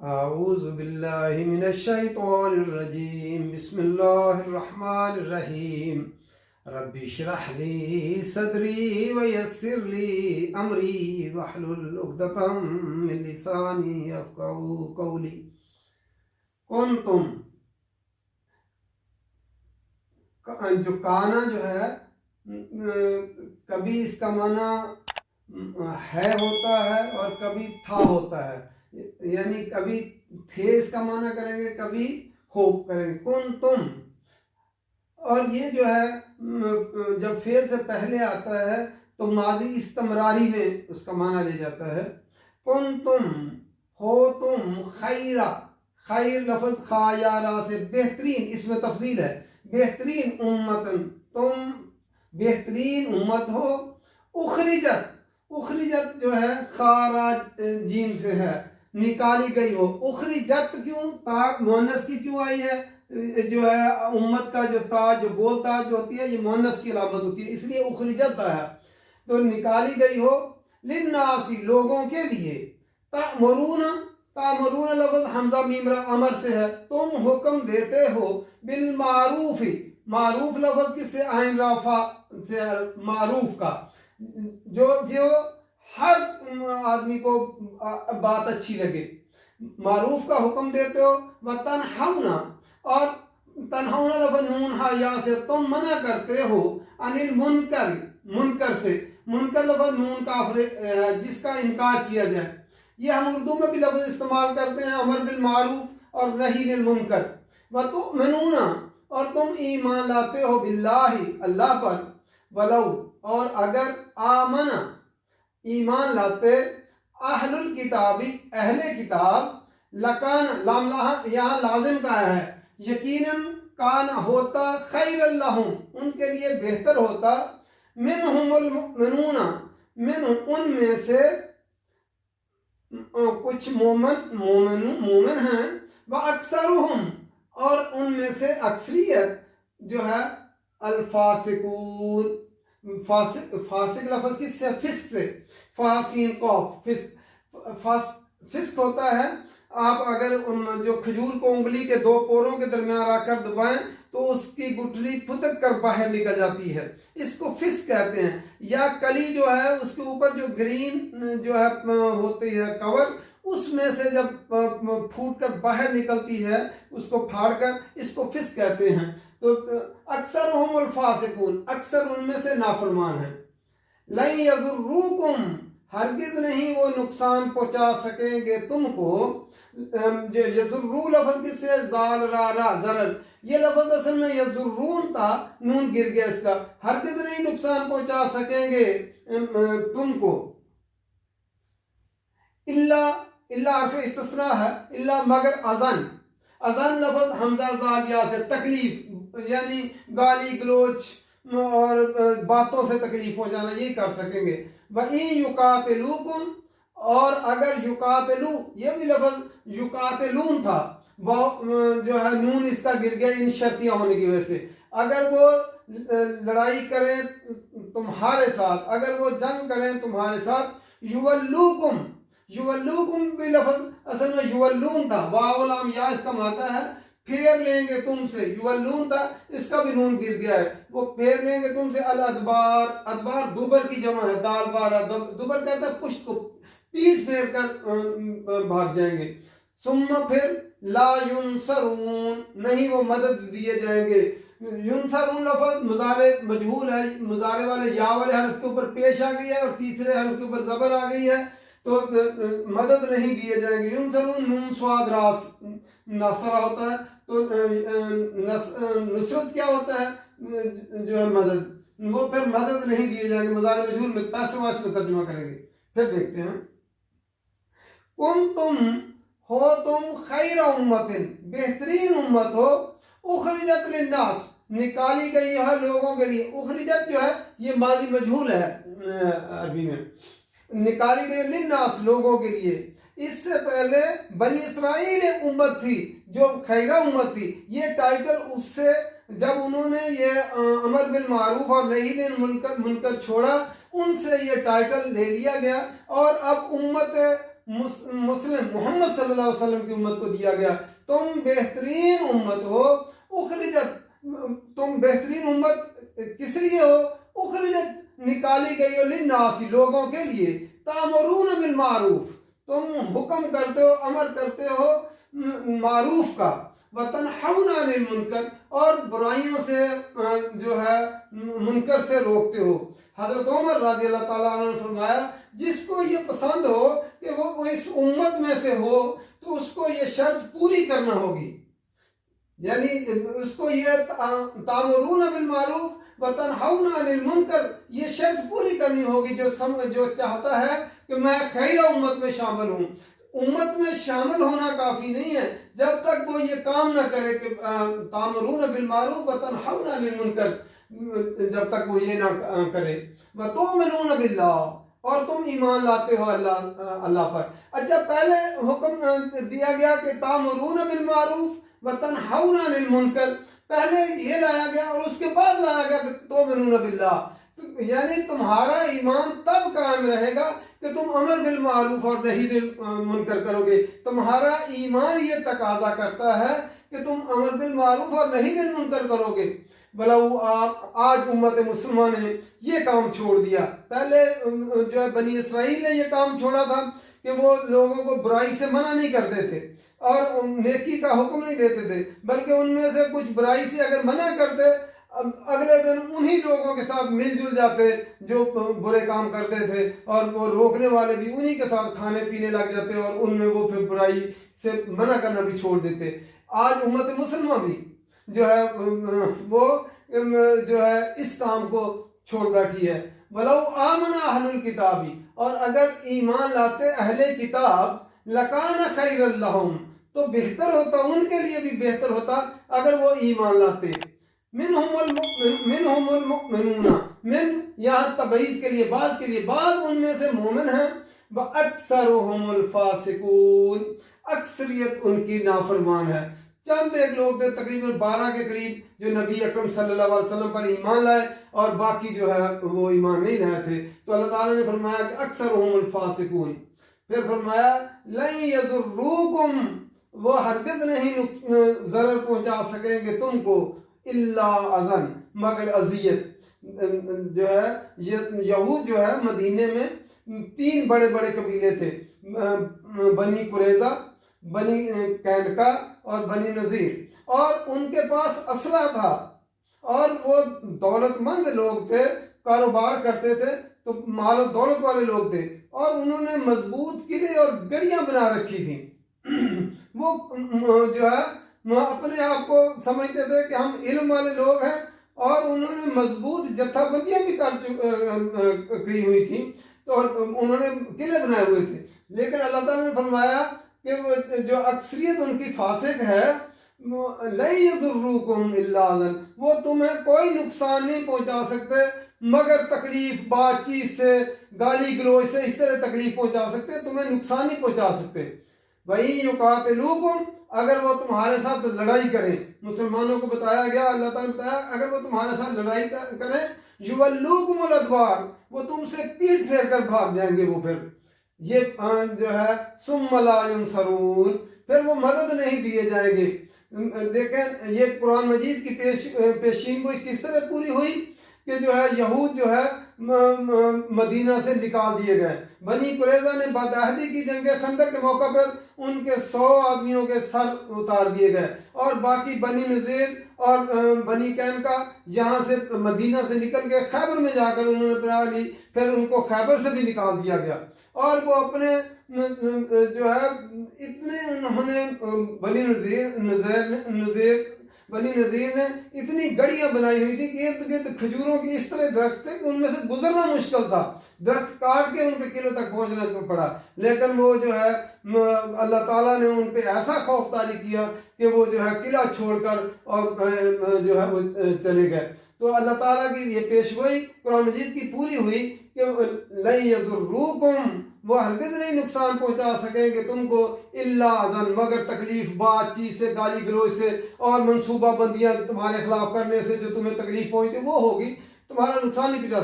اعوذ باللہ من الشیطان الرجیم بسم اللہ الرحمن الرحیم رب اشرح لی صدری ویسر لی امری واحلل عقدۃ من لسانی یفقہوا قولی۔ کنتم، جو کانا جو ہے کبھی اس کا معنی ہے ہوتا ہے اور کبھی تھا ہوتا ہے، یعنی کبھی تھے اس کا معنی کریں گے، کبھی ہو کریں گے۔ کنتم، اور یہ جو ہے جب فعل سے پہلے آتا ہے تو ماضی استمراری میں اس کا معنی لے جاتا ہے۔ کنتم، ہو تم، خیرہ، خیر لفظ خا یا را سے بہترین، اس میں تفضیل ہے، بہترین امتن، تم بہترین امت ہو۔ اخرجت، اخرجت جو ہے خاراج جیم سے ہے، نکالی گئی ہو۔ اخرجت کیوں، تا مؤنث کی کیوں آئی ہے؟ جو ہے امت کا جو تا، جو گول تا جو ہوتی ہے، یہ مؤنث کی علامت ہوتی ہے، اس لیے اخرجت ہے، تو نکالی گئی ہو۔ للناسی، لوگوں کے لیے۔ تأمرون، تأمرون لفظ حمزہ میم را امر سے ہے، تم حکم دیتے ہو۔ بالمعروف، معروف لفظ کس سے؟ عین رافع سے، معروف کا، جو ہر آدمی کو بات اچھی لگے، معروف کا حکم دیتے ہو۔ وتنہون، اور تنہون لفظ نون ہا یا سے تم منع کرتے ہو۔ عن المنکر، منکر سے، منکر لفظ نون کافر جس کا انکار کیا جائے، یہ ہم اردو میں بھی لفظ استعمال کرتے ہیں، امر بالمعروف اور نہی عن المنکر۔ وتؤمنون، اور تم ایمان لاتے ہو، باللہ اللہ پر، ولو، اور اگر، آمن ایمان لاتے، اہل الکتابی اہل کتاب، لکان لام یہاں لازم کا ہے، یقیناً کان ہوتا، خیر لہم ان کے لیے بہتر ہوتا، منہم المؤمنون من ان میں سے کچھ مومن ہیں، واکثرہم اور ان میں سے اکثریت جو ہے، الفاسقون، فاسق لفظ کس سے؟ فسق سے، فاسین قوف، فسق ہوتا ہے، آپ اگر جو کھجور کو انگلی کے دو پوروں کے درمیان رکھ کر دبائیں تو اس کی گٹھلی پھٹک کر باہر نکل جاتی ہے، اس کو فسق کہتے ہیں۔ یا کلی جو ہے اس کے اوپر جو گرین جو ہے ہوتی ہے کور، اس میں سے جب پھوٹ کر باہر نکلتی ہے، اس کو پھاڑ کر، اس کو فسق کہتے ہیں۔ تو اکثرہم الفاسقون، اکثر ان میں سے نافرمان ہیں۔ لن یضروکم، ہرگز نہیں وہ نقصان پہنچا سکیں گے تم کو۔ یضرو لفظ کس سے؟ زال را را، ضرر، یہ لفظ اصل میں یضرون تھا، نون گر گیا اس کا، ہرگز نہیں نقصان پہنچا سکیں گے تم کو۔ اللہ حرف استثناء ہے، اللہ مگر، اذن، اذن لفظ حمزہ زال یا سے، تکلیف یعنی گالی گلوچ اور باتوں سے تکلیف ہو جانا، یہ کر سکیں گے۔ وَإِن يُقَاتِلُوكُمْ، اور اگر یقاتلو، یہ بھی لفظ یقاتلون تھا، جو ہے نون اس کا گر گیا ان شرطیاں ہونے کی وجہ سے، اگر وہ لڑائی کریں تمہارے ساتھ، اگر وہ جنگ کریں تمہارے ساتھ، یولوکم، یولوکم بھی لفظ اصل میں یولون تھا، واو لام یا اس کا ماتا ہے، پھیر لیں گے تم سے، یولون تھا، اس کا بھی نون گر گیا ہے، وہ پھیر لیں گے تم سے، الادبار، ادبار دوبر کی جمع ہے، دال بارہ، دوبر کہتا ہے پشت کو، پیٹ پھیر کر بھاگ جائیں گے۔ ثم پھر، لا ینصرون، نہیں وہ مدد دیے جائیں گے۔ ینصرون لفظ مضارع مجہول ہے، مضارع والے یا والے حرف کے اوپر پیش آ گئی ہے اور تیسرے حرف کے اوپر زبر آ گئی ہے، تو مدد نہیں دیے جائیں گے۔ ینصرون نون صاد راس نصرہ ہوتا ہے، تو نصرت کیا ہوتا ہے؟ جو ہے مدد، وہ پھر مدد نہیں دیے جائیں گے، مضارع مجہول میں پیسے واسطے ترجمہ کریں گے۔ پھر دیکھتے ہیں، کنتم، ہو تم، خیر امتن، بہترین امت ہو، اخرجت للناس، نکالی گئی ہے لوگوں کے لیے۔ اخرجت جو ہے یہ ماضی مجہول ہے عربی میں، نکالی گئی للناس، لوگوں کے لیے۔ اس سے پہلے بنی اسرائیل امت تھی جو خیرہ امت تھی، یہ ٹائٹل اس سے جب انہوں نے یہ امر بالمعروف اور نہی عن المنکر چھوڑا، ان سے یہ ٹائٹل لے لیا گیا، اور اب امت مسلم محمد صلی اللہ علیہ وسلم کی امت کو دیا گیا. تم بہترین امت ہو. اخرجت، تم بہترین امت کس لیے ہو؟ اخرجت، نکالی گئی ہو، للناس، لوگوں کے لیے. تامرون بالمعروف، تم حکم کرتے ہو، امر کرتے ہو معروف کا. وتنحون عن المنکر، اور برائیوں سے جو ہے منکر سے روکتے ہو. حضرت عمر رضی اللہ تعالیٰ عنہ نے فرمایا جس کو یہ پسند ہو کہ وہ اس امت میں سے ہو تو اس کو یہ شرط پوری کرنا ہوگی. یعنی اس کو یہ تامرون بالمعروف وتنحون عن المنکر، یہ شرط پوری کرنی ہوگی جو چاہتا ہے کہ میں خیرہ امت میں شامل ہوں. امت میں شامل ہونا کافی نہیں ہے جب تک وہ یہ کام نہ کرے کہ تامرون بالمعروف وتنحون عن المنکر، جب تک وہ یہ نہ کرے. وتؤمنون باللہ، اور تم ایمان لاتے ہو اللہ پر. اچھا، پہلے حکم دیا گیا کہ تامرون بالمعروف وتنحون عن المنکر، پہلے یہ لایا گیا اور اس کے بعد لایا گیا کہ تؤمنون باللہ. یعنی تمہارا ایمان تب قائم رہے گا کہ تم امر بالمعروف اور نہی بالمنکر کرو گے. تمہارا ایمان یہ تقاضا کرتا ہے کہ تم امر بالمعروف اور نہی بالمنکر کرو گے. بلو آج امت مسلمہ نے یہ کام چھوڑ دیا. پہلے جو ہے بنی اسرائیل نے یہ کام چھوڑا تھا کہ وہ لوگوں کو برائی سے منع نہیں کرتے تھے اور نیکی کا حکم نہیں دیتے تھے، بلکہ ان میں سے کچھ برائی سے اگر منع کرتے اگلے دن انہی لوگوں کے ساتھ مل جل جاتے جو برے کام کرتے تھے، اور وہ روکنے والے بھی انہی کے ساتھ کھانے پینے لگ جاتے اور ان میں وہ پھر برائی سے منع کرنا بھی چھوڑ دیتے. آج امت مسلمہ بھی جو ہے وہ جو ہے اس کام کو چھوڑ بیٹھی ہے. وَلَوْ آمَنَ أَهْلُ الْكِتَابِ، اور اگر ایمان لاتے اہل کتاب، لَكَانَ خَيْرًا لَهُمْ، تو بہتر ہوتا، ان کے لیے بھی بہتر ہوتا اگر وہ ایمان لاتے. منہم المؤمنون، من یہاں تبعیض کے لیے، بعض کے لیے، بعض ان میں سے مومن ہیں. وَأَكْثَرُهُمُ الْفَاسِقُونَ، اکثریت ان کی نافرمان ہے. چند ایک لوگ تھے تقریباً 12 کے قریب جو نبی اکرم صلی اللہ علیہ وسلم پر ایمان لائے، اور باقی جو ہے وہ ایمان نہیں لائے تھے. تو اللہ تعالیٰ نے فرمایا کہ اکثرهم الفاسقون. پھر فرمایا لن یضروکم، وہ ہرگز نہیں ضرر پہنچا سکیں گے تم کو، الا اذن، مگر اذیت. جو ہے یہود جو ہے مدینے میں 3 بڑے بڑے قبیلے تھے، بنی قریظہ، بنی قینقاع اور بنی نذیر، اور ان کے پاس اسلحہ تھا اور وہ دولت مند لوگ تھے، کاروبار کرتے تھے، تو مال و دولت والے لوگ تھے، اور انہوں نے مضبوط قلعے اور گڑیاں بنا رکھی تھیں. وہ جو ہے اپنے آپ کو سمجھتے تھے کہ ہم علم والے لوگ ہیں، اور انہوں نے مضبوط جتھا بندیاں بھی کی ہوئی تھیں، اور انہوں نے قلعے بنائے ہوئے تھے. لیکن اللہ تعالیٰ نے فرمایا کہ وہ جو اکثریت ان کی فاسق ہے، لَن يَضُرُّوكُمْ إِلَّا أَذًا، وہ تمہیں کوئی نقصان نہیں پہنچا سکتے مگر تکلیف، بات چیت سے، گالی گلوچ سے، اس طرح تکلیف پہنچا سکتے، تمہیں نقصان نہیں پہنچا سکتے. وَإِن يُقَاتِلُوكُمْ، اگر وہ تمہارے ساتھ لڑائی کریں، مسلمانوں کو بتایا گیا، اللہ تعالیٰ نے بتایا اگر وہ تمہارے ساتھ لڑائی کریں، يُوَلُّوكُمُ الْأَدْبَارَ، وہ تم سے پیٹ پھیر کر بھاگ جائیں گے. وہ پھر یہ جو ہے ثُمَّ لَا يُنصَرُونَ، پھر وہ مدد نہیں دیے جائیں گے. دیکھیں یہ قرآن مجید کی پیشین گوئی کس طرح پوری ہوئی کہ جو ہے یہود جو ہے مدینہ سے نکال دیے گئے. بنی قریظہ نے بدعہدی کی جنگ خندق کے موقع پر ان کے 100 آدمیوں کے سر اتار دیے گئے، اور باقی بنی نذیر اور بنی قینقاع یہاں سے مدینہ سے نکل کے خیبر میں جا کر انہوں نے پناہ لی، پھر ان کو خیبر سے بھی نکال دیا گیا. اور وہ اپنے جو ہے اتنے انہوں نے بنی نذیر نے اتنی گڑیاں بنائی ہوئی تھی کہ ارد گرد کھجوروں کی اس طرح درخت تھے کہ ان میں سے گزرنا مشکل تھا، درخت کاٹ کے ان کے قلعے تک پہنچنا پڑا. لیکن وہ جو ہے اللہ تعالیٰ نے ان پہ ایسا خوف طاری کیا کہ وہ جو ہے قلعہ چھوڑ کر اور جو ہے وہ چلے گئے. تو اللہ تعالیٰ کی یہ پیشگوئی قرآن مجید کی پوری ہوئی کہ لَن يَضُرُّوكُمْ، وہ ہرگز نہیں نقصان پہنچا سکیں گے تم کو، الا اذن، مگر تکلیف، بات چیت سے، گالی گلوچ سے، اور منصوبہ بندیاں تمہارے خلاف کرنے سے جو تمہیں تکلیف پہنچتی وہ ہوگی، تمہارا نقصان نہیں پہنچا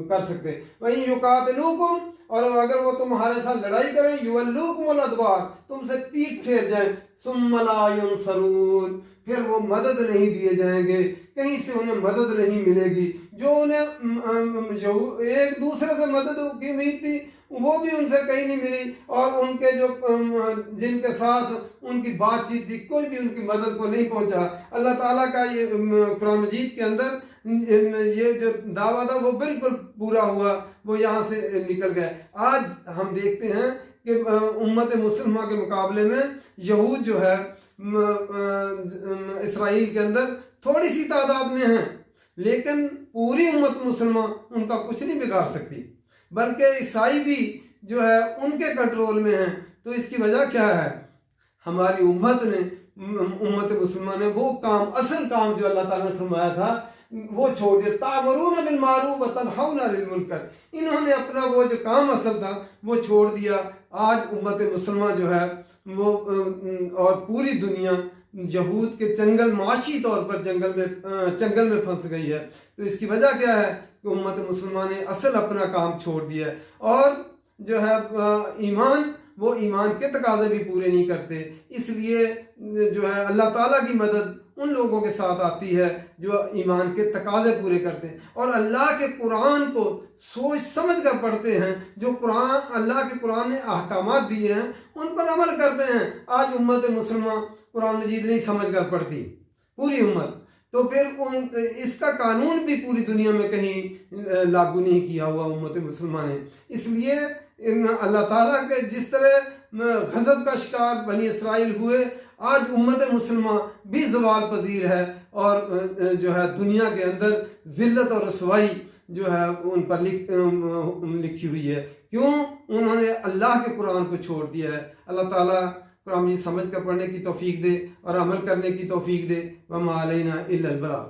کر سکتے. وَإِن يُقَاتِلُوكُمْ، اور اگر وہ تمہارے ساتھ لڑائی کریں یولوکم الادبار، تم سے پیٹ پھیر جائیں، ثم لا ینصرون، پھر وہ مدد نہیں دیے جائیں گے، کہیں سے انہیں مدد نہیں ملے گی۔ جو انہیں ایک دوسرے سے مدد کی امید تھی وہ بھی ان سے کہیں نہیں ملی، اور ان کے جو جن کے ساتھ ان کی بات چیت تھی کوئی بھی ان کی مدد کو نہیں پہنچا۔ اللہ تعالیٰ کا یہ قرآن مجید کے اندر یہ جو دعویٰ تھا وہ بالکل پورا ہوا، وہ یہاں سے نکل گئے۔ آج ہم دیکھتے ہیں کہ امت مسلمہ کے مقابلے میں یہود جو ہے اسرائیل کے اندر تھوڑی سی تعداد میں ہیں، لیکن پوری امت مسلمہ ان کا کچھ نہیں بگاڑ سکتی، بلکہ عیسائی بھی جو ہے ان کے کنٹرول میں ہیں۔ تو اس کی وجہ کیا ہے؟ ہماری امت مسلمہ نے وہ کام، اصل کام جو اللہ تعالیٰ نے فرمایا تھا وہ چھوڑ دیا۔ تأمرون بالمعروف وتنہون عن المنکر، انہوں نے اپنا وہ جو کام اصل تھا وہ چھوڑ دیا۔ آج امت مسلمہ جو ہے وہ اور پوری دنیا یہود کے چنگل، معاشی طور پر چنگل میں پھنس گئی ہے۔ تو اس کی وجہ کیا ہے کہ امت مسلمہ نے اصل اپنا کام چھوڑ دیا ہے، اور جو ہے ایمان، وہ ایمان کے تقاضے بھی پورے نہیں کرتے۔ اس لیے جو ہے اللہ تعالیٰ کی مدد ان لوگوں کے ساتھ آتی ہے جو ایمان کے تقاضے پورے کرتے ہیں اور اللہ کے قرآن کو سوچ سمجھ کر پڑھتے ہیں۔ جو قرآن، اللہ کے قرآن نے احکامات دیے ہیں ان پر عمل کرتے ہیں۔ آج امت مسلمہ قرآن مجید نہیں سمجھ کر پڑھتی، پوری امت، تو پھر اس کا قانون بھی پوری دنیا میں کہیں لاگو نہیں کیا ہوا امت مسلمہ نے۔ اس لیے اللہ تعالیٰ کے جس طرح غضب کا شکار بنی اسرائیل ہوئے، آج امت مسلمہ بھی زوال پذیر ہے، اور جو ہے دنیا کے اندر ذلت اور رسوائی جو ہے ان پر لکھی ہوئی ہے۔ کیوں؟ انہوں نے اللہ کے قرآن کو چھوڑ دیا ہے۔ اللہ تعالیٰ قرآن مجید سمجھ کر پڑھنے کی توفیق دے اور عمل کرنے کی توفیق دے۔ وما علینا الا البلاغ۔